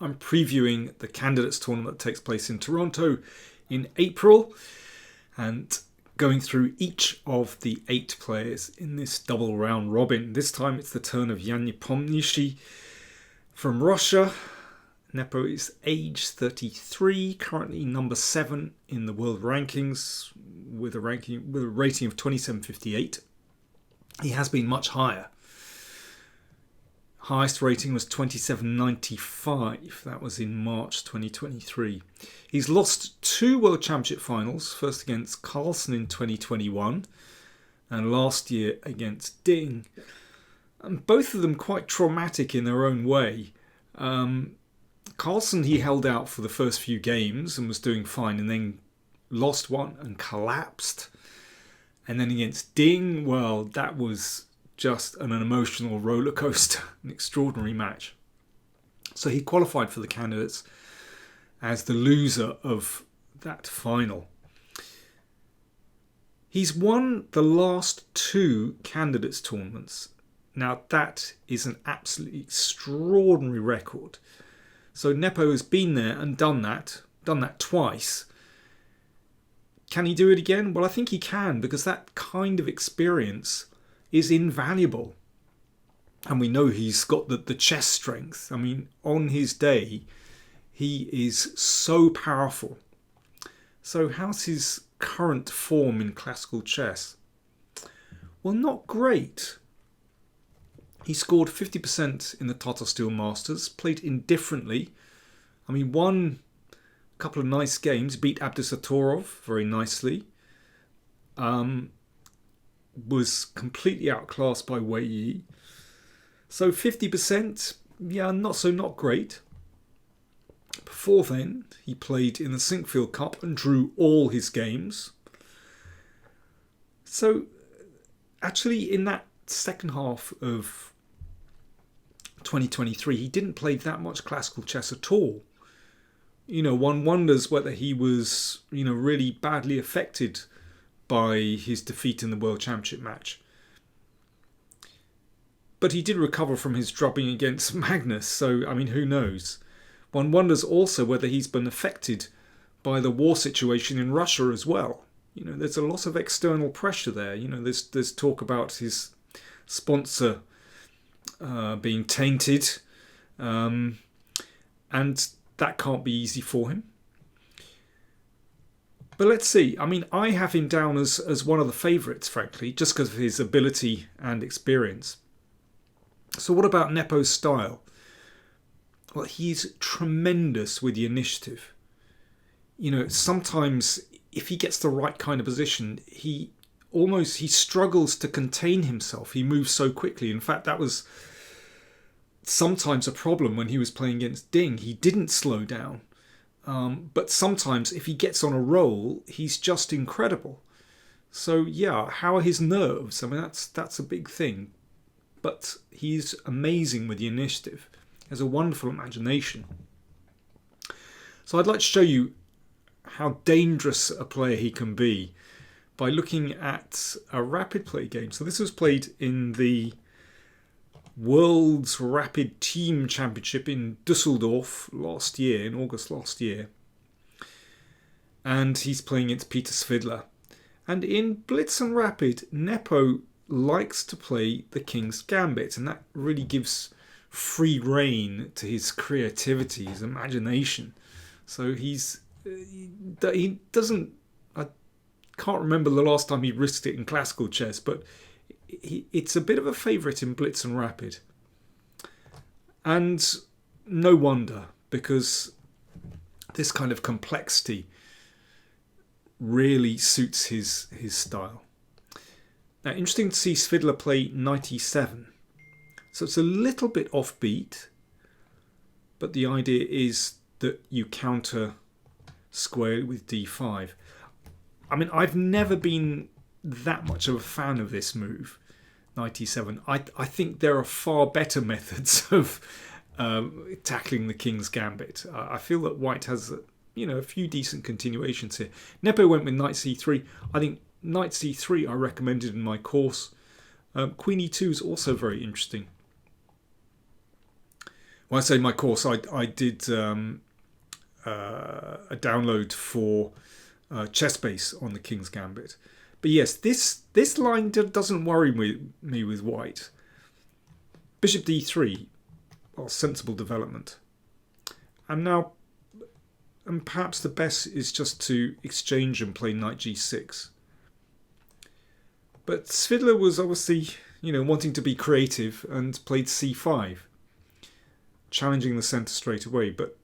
I'm previewing the Candidates Tournament that takes place in Toronto in April and going through each of the 8 players in this double round robin. This time it's the turn of Jan Nepomniachtchi from Russia. Nepo is age 33, currently number 7 in the world rankings with a rating of 2758. He has been much higher. Highest rating was 2795. That was in March 2023. He's lost 2 World Championship finals, first against Carlsen in 2021 and last year against Ding. And both of them quite traumatic in their own way. Carlsen, he held out for the first few games and was doing fine, and then lost one and collapsed. And then against Ding, well, that was just an emotional roller coaster, an extraordinary match. So he qualified for the candidates as the loser of that final. He's won the last 2 candidates tournaments. Now that is an absolutely extraordinary record. So Nepo has been there and done that twice. Can he do it again? Well, I think he can, because that kind of experience is invaluable. And we know he's got the chess strength. I mean, on his day, he is so powerful. So how's his current form in classical chess? Well, not great. He scored 50% in the Tata Steel Masters, played indifferently. I mean, won a couple of nice games, beat Abdusatorov very nicely. Was completely outclassed by Wei Yi. So 50%, yeah, not great. Before then, he played in the Sinkfield Cup and drew all his games. So actually in that second half of 2023, he didn't play that much classical chess at all. One wonders whether he was, really badly affected by his defeat in the World Championship match. But he did recover from his drubbing against Magnus, so, I mean, who knows? One wonders also whether he's been affected by the war situation in Russia as well. There's a lot of external pressure there. There's talk about his sponsor being tainted, and that can't be easy for him. But let's see. I mean, I have him down as one of the favourites, frankly, just because of his ability and experience. So what about Nepo's style? Well, he's tremendous with the initiative. Sometimes if he gets the right kind of position, he struggles to contain himself. He moves so quickly. In fact, that was sometimes a problem when he was playing against Ding. He didn't slow down. But sometimes if he gets on a roll, he's just incredible. So yeah, how are his nerves? I mean, that's a big thing. But he's amazing with the initiative. He has a wonderful imagination. So I'd like to show you how dangerous a player he can be by looking at a rapid play game. So this was played in the World's Rapid Team Championship in Dusseldorf last year, in August last year. And he's playing against Peter Svidler. And in Blitz and Rapid, Nepo likes to play the King's Gambit, and that really gives free rein to his creativity, his imagination. So he doesn't, I can't remember the last time he risked it in classical chess, but it's a bit of a favourite in Blitz and Rapid. And no wonder, because this kind of complexity really suits his style. Now, interesting to see Svidler play knight e7. So it's a little bit offbeat, but the idea is that you counter square with d5. I mean, I've never been that much of a fan of this move, knight e7. I think there are far better methods of tackling the King's Gambit. I feel that White has a few decent continuations here. Nepo went with knight c3. I think knight c3 I recommended in my course. Queen e2 is also very interesting. When I say my course, I did a download for ChessBase on the King's Gambit. But yes, this line doesn't worry me with white. Bishop d3, well, sensible development. And perhaps the best is just to exchange and play knight g6. But Svidler was obviously, wanting to be creative and played c5, challenging the centre straight away. But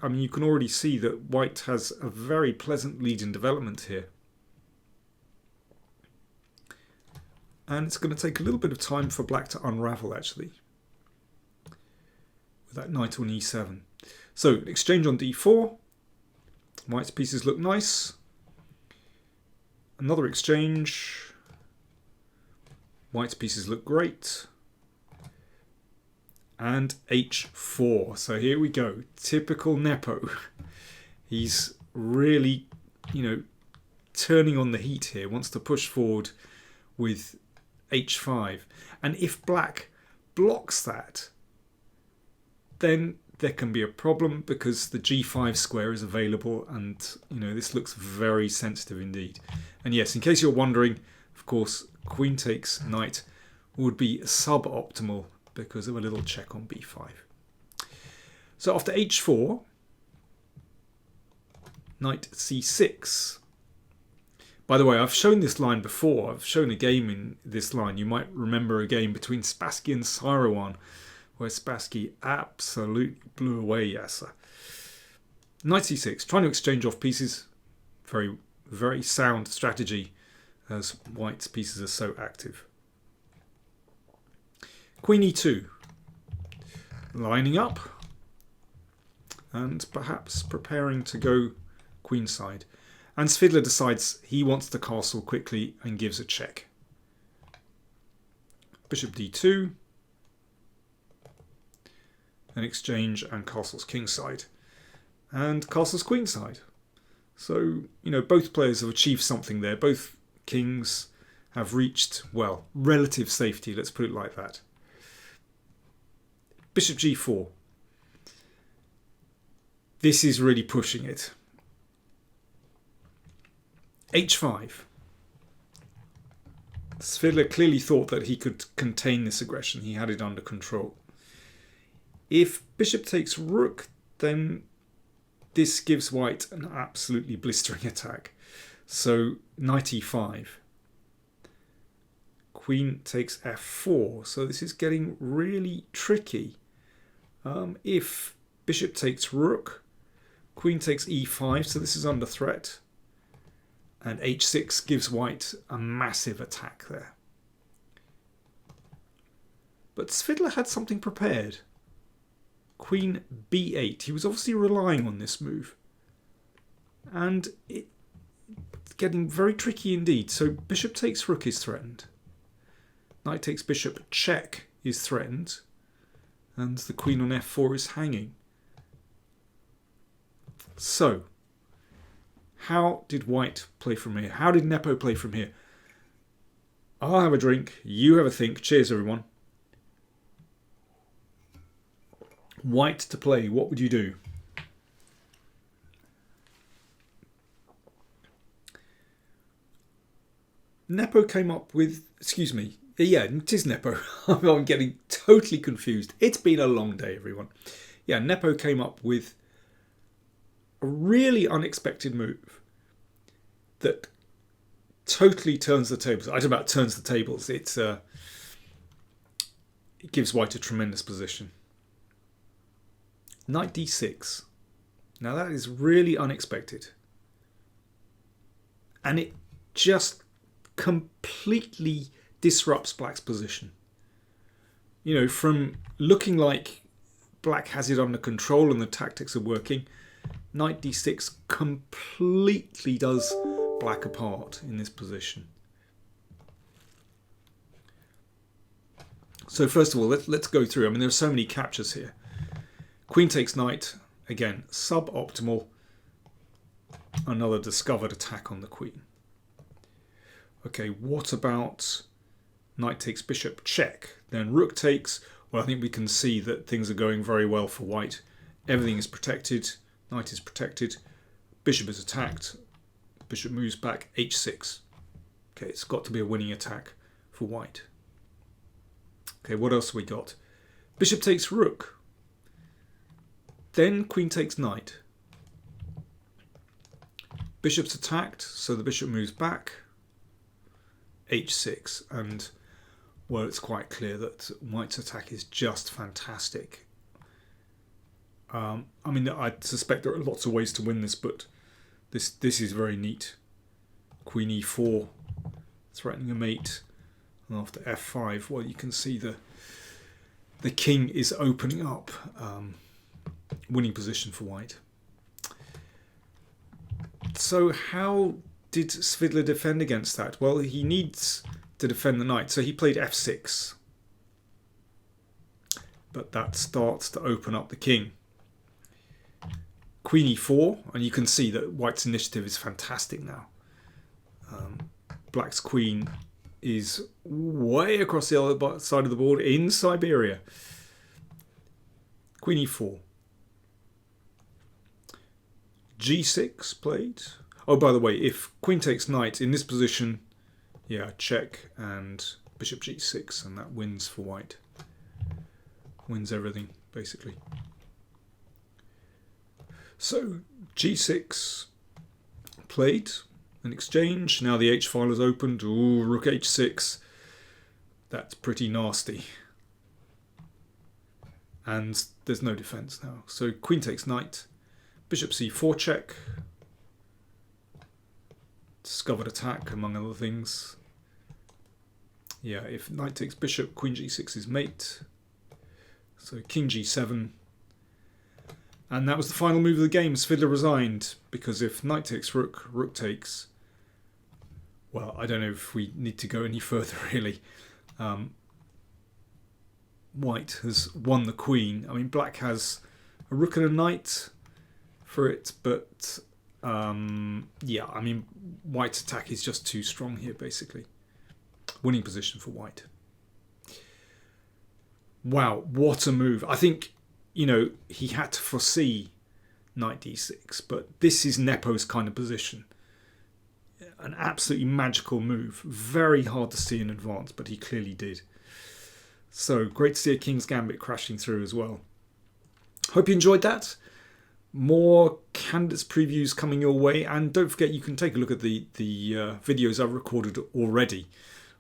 I mean, you can already see that white has a very pleasant lead in development here. And it's going to take a little bit of time for black to unravel, actually, with that knight on e7. So, exchange on d4. White's pieces look nice. Another exchange. White's pieces look great. And h4. So here we go. Typical Nepo. He's really, turning on the heat here. Wants to push forward with h5. And if black blocks that, then there can be a problem because the g5 square is available, and this looks very sensitive indeed. And yes, in case you're wondering, of course, queen takes knight would be suboptimal because of a little check on b5. So after h4, knight c6. By the way, I've shown this line before. I've shown a game in this line. You might remember a game between Spassky and Syrowan, where Spassky absolutely blew away Yasser. Knight c6, trying to exchange off pieces. Very, very sound strategy, as white's pieces are so active. Queen e2, lining up, and perhaps preparing to go queenside. And Svidler decides he wants the castle quickly and gives a check. Bishop d2. An exchange and castle's kingside. And castle's queenside. So, both players have achieved something there. Both kings have reached, well, relative safety, let's put it like that. Bishop g4. This is really pushing it. h5. Svidler clearly thought that he could contain this aggression. He had it under control. If bishop takes rook, then this gives white an absolutely blistering attack. So knight e5. Queen takes f4. So this is getting really tricky. If bishop takes rook, queen takes e5, so this is under threat. And h6 gives white a massive attack there. But Svidler had something prepared. Queen b8. He was obviously relying on this move. And it's getting very tricky indeed. So bishop takes rook is threatened. Knight takes bishop check is threatened. And the queen on f4 is hanging. So, how did white play from here? How did Nepo play from here? I'll have a drink. You have a think. Cheers, everyone. White to play. What would you do? Nepo came up with... Excuse me. Yeah, it is Nepo. I'm getting totally confused. It's been a long day, everyone. Yeah, Nepo came up with a really unexpected move that totally turns the tables. I don't know about turns the tables. It gives white a tremendous position. Knight d6. Now that is really unexpected. And it just completely disrupts black's position. From looking like black has it under control and the tactics are working, knight d6 completely does black apart in this position. So first of all, let's go through. I mean, there are so many captures here. Queen takes knight, again, suboptimal. Another discovered attack on the queen. Okay, what about knight takes bishop check? Then rook takes. Well, I think we can see that things are going very well for white. Everything is protected. Knight is protected. Bishop is attacked. Bishop moves back. h6. Okay, it's got to be a winning attack for white. Okay, what else have we got? Bishop takes rook. Then queen takes knight. Bishop's attacked, so the bishop moves back. h6. And, well, it's quite clear that white's attack is just fantastic. I mean, I suspect there are lots of ways to win this, but this is very neat. Queen e4, threatening a mate. And after f5, well, you can see the king is opening up. Winning position for white. So how did Svidler defend against that? Well, he needs to defend the knight, so he played f6. But that starts to open up the king. Queen e4, and you can see that white's initiative is fantastic now. Black's queen is way across the other side of the board in Siberia. Queen e4. g6 played. Oh, by the way, if queen takes knight in this position, yeah, check and bishop g6, and that wins for white. Wins everything, basically. So g6 played, an exchange. Now the h file is opened. Ooh, rook h6. That's pretty nasty. And there's no defense now. So queen takes knight. Bishop c4 check. Discovered attack, among other things. Yeah, if knight takes bishop, queen g6 is mate. So king g7. And that was the final move of the game. Svidler resigned, because if knight takes rook, rook takes... Well, I don't know if we need to go any further, really. White has won the queen. I mean, black has a rook and a knight for it, but yeah, I mean, white's attack is just too strong here, basically. Winning position for white. Wow, what a move. I think, you know, he had to foresee knight d6, but this is Nepo's kind of position. An absolutely magical move. Very hard to see in advance, but he clearly did. So, great to see a King's Gambit crashing through as well. Hope you enjoyed that. More candidates previews coming your way, and don't forget you can take a look at the videos I've recorded already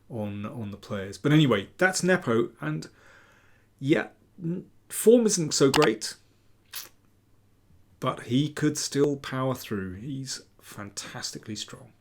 on the players. But anyway, that's Nepo, and yeah, form isn't so great, but he could still power through. He's fantastically strong.